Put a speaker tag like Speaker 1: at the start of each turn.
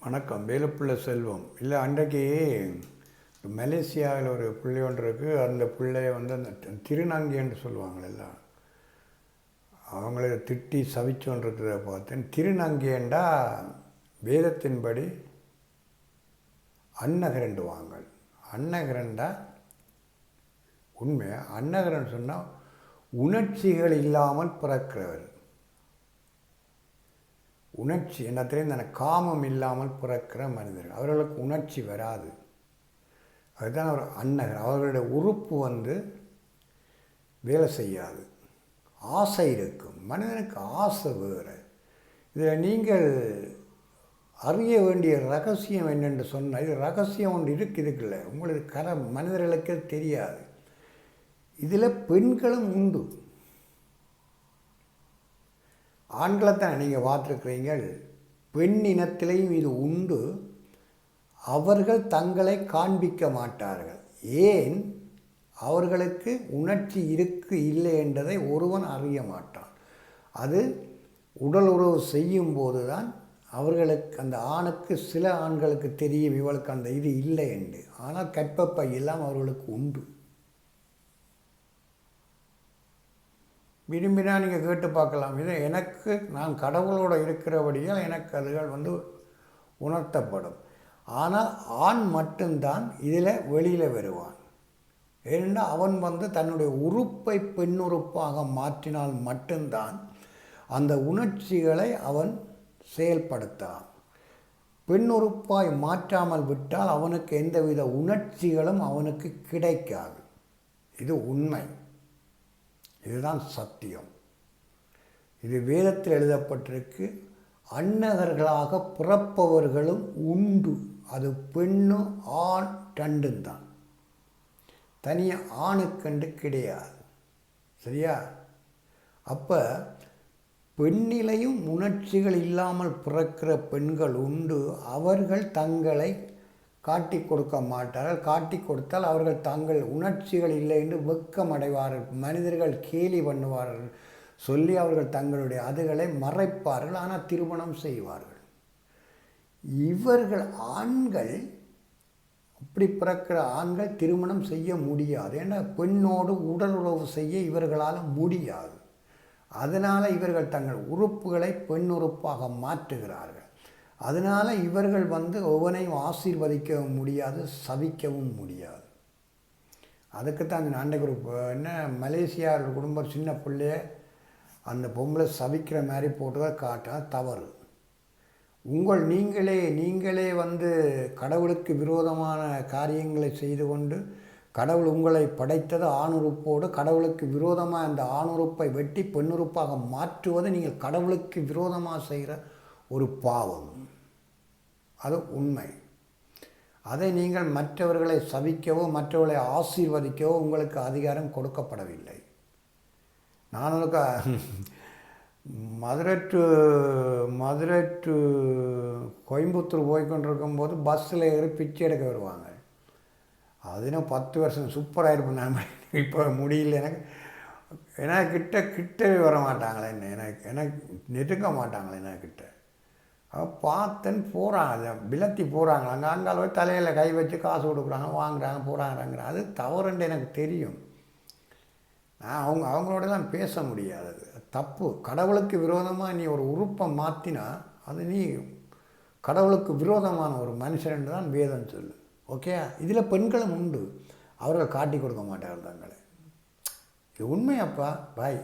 Speaker 1: வணக்கம். வேலுப்பிள்ளை செல்வம். இல்லை, அன்றைக்கு மலேசியாவில் ஒரு பிள்ளை ஒன்று இருக்குது. அந்த பிள்ளைய வந்து அந்த திருநங்கைன்னு சொல்லுவாங்களெல்லாம், அவங்கள திட்டி சவிச்சோன்றிருக்கிறத பார்த்தேன். திருநங்கைண்டா வேதத்தின்படி அன்னகரண்டு வாங்கல். அன்னகரண்டா உண்மை. அன்னகரன் சொன்னால் உணர்ச்சிகள் இல்லாமல் பிறக்கிறவர். உணர்ச்சி என்னத்திலையும் தானே காமம் இல்லாமல் பிறக்கிற மனிதர்கள், அவர்களுக்கு உணர்ச்சி வராது. அதுதான் அவர் அன்னகர். அவர்களுடைய உறுப்பு வந்து வேலை செய்யாது. ஆசை இருக்கும். மனிதனுக்கு ஆசை வேறு. இதில் நீங்கள் அறிய வேண்டிய ரகசியம் என்னென்று சொன்னால், இது ரகசியம் ஒன்று இருக்குல்ல, உங்களுக்கு மனிதர்களுக்கு தெரியாது. இதில் பெண்களும் உண்டு. ஆண்களைத்தான் நீங்கள் பார்த்துருக்கிறீங்கள். பெண் இனத்திலையும் இது உண்டு. அவர்கள் தங்களை காண்பிக்க மாட்டார்கள். ஏன்? அவர்களுக்கு உணர்ச்சி இல்லை என்றதை ஒருவன் அறிய மாட்டான். அது உடல் உறவு செய்யும்போது தான் அவர்களுக்கு, அந்த ஆணுக்கு, சில ஆண்களுக்கு தெரியும் இவளுக்கு அந்த இது இல்லை என்று. ஆனால் கற்பப்பை எல்லாம் அவர்களுக்கு உண்டு. விரும்பினா நீங்கள் கேட்டு பார்க்கலாம். இது எனக்கு, நான் கடவுளோடு இருக்கிறபடியால் எனக்கு அதுகள் வந்து உணர்த்தப்படும். ஆனால் ஆண் மட்டும்தான் இதில் வெளியில் வருவான். ஏனென்றால் அவன் வந்து தன்னுடைய உறுப்பை பெண்ணுறுப்பாக மாற்றினால் மட்டும்தான் அந்த உணர்ச்சிகளை அவன் செயல்படுத்தலாம். பெண்ணுறுப்பாய் மாற்றாமல் விட்டால் அவனுக்கு எந்தவித உணர்ச்சிகளும் அவனுக்கு கிடைக்காது. இது உண்மை. இதுதான் சத்தியம். இது வேதத்தில் எழுதப்பட்டிருக்கு. அன்னகர்களாக பிறப்பவர்களும் உண்டு. அது பெண்ணு ஆண் ரெண்டும் தான். தனியாக ஆணுக்கண்டு கிடையாது. சரியா? அப்போ பெண்ணிலையும் உணர்ச்சிகள் இல்லாமல் பிறக்கிற பெண்கள் உண்டு. அவர்கள் தங்களை காட்டி கொடுக்க மாட்டார்கள். காட்டி கொடுத்தால் அவர்கள் தங்கள் உணர்ச்சிகள் இல்லை என்று வெக்கம் அடைவார்கள். மனிதர்கள் கேலி பண்ணுவார்கள் சொல்லி அவர்கள் தங்களுடைய அதுகளை மறைப்பார்கள். ஆனால் திருமணம் செய்வார்கள். இவர்கள் ஆண்கள், அப்படி பிறக்கிற ஆண்கள் திருமணம் செய்ய முடியாது. ஏன்னா பெண்ணோடு உடல் உறவு செய்ய இவர்களால் முடியாது. அதனால் இவர்கள் தங்கள் உறுப்புகளை பெண் உறுப்பாக மாற்றுகிறார்கள். அதனால் இவர்கள் வந்து ஒவ்வொன்றையும் ஆசீர்வதிக்கவும் முடியாது, சபிக்கவும் முடியாது. அதுக்குத்தான் அந்த அன்றைக்கு என்ன மலேசியா குடும்பம் சின்ன பிள்ளைய அந்த பொம்பளை சபிக்கிற மாதிரி போட்டுதான் காட்டா தவறு. நீங்களே வந்து கடவுளுக்கு விரோதமான காரியங்களை செய்து கொண்டு, கடவுள் உங்களை படைத்தது ஆணுறுப்போடு, கடவுளுக்கு விரோதமாக அந்த ஆணுறுப்பை வெட்டி பெண்ணுறுப்பாக மாற்றுவது நீங்கள் கடவுளுக்கு விரோதமாக செய்கிற ஒரு பாவம். அது உண்மை. அதை நீங்கள் மற்றவர்களை சபிக்கவோ மற்றவர்களை ஆசீர்வதிக்கவோ உங்களுக்கு அதிகாரம் கொடுக்கப்படவில்லை. நான் மதுரை டு கோயம்புத்தூர் போய்கொண்டிருக்கும்போது பஸ்ஸில் ஏறி பிச்சை எடுக்க வருவாங்க. அதுன்னு 10 வருஷம் சூப்பராக இருப்பேன் நான். இப்போ முடியல எனக்கு. ஏன்னா கிட்டவே வர மாட்டாங்களே, எனக்கு நெருங்க மாட்டாங்களே என்கிட்ட. பார்த்தேன்னு போகிறாங்க, விலத்தி போகிறாங்க. அங்கே போய் தலையில் கை வச்சு காசு கொடுக்குறாங்க, வாங்குறாங்க, போகிறாங்கிறாங்க. அது தவறுன்னு எனக்கு தெரியும். நான் அவங்களோடலாம் பேச முடியாது. தப்பு. கடவுளுக்கு விரோதமாக நீ ஒரு உறுப்பை மாற்றினா அது நீ கடவுளுக்கு விரோதமான ஒரு மனுஷன் தான் வேதம் சொல்லு. ஓகே? இதில் பெண்களும் உண்டு. அவர்கள் காட்டி கொடுக்க மாட்டார்கள் தங்களை. இது உண்மையாப்பா. பாய்.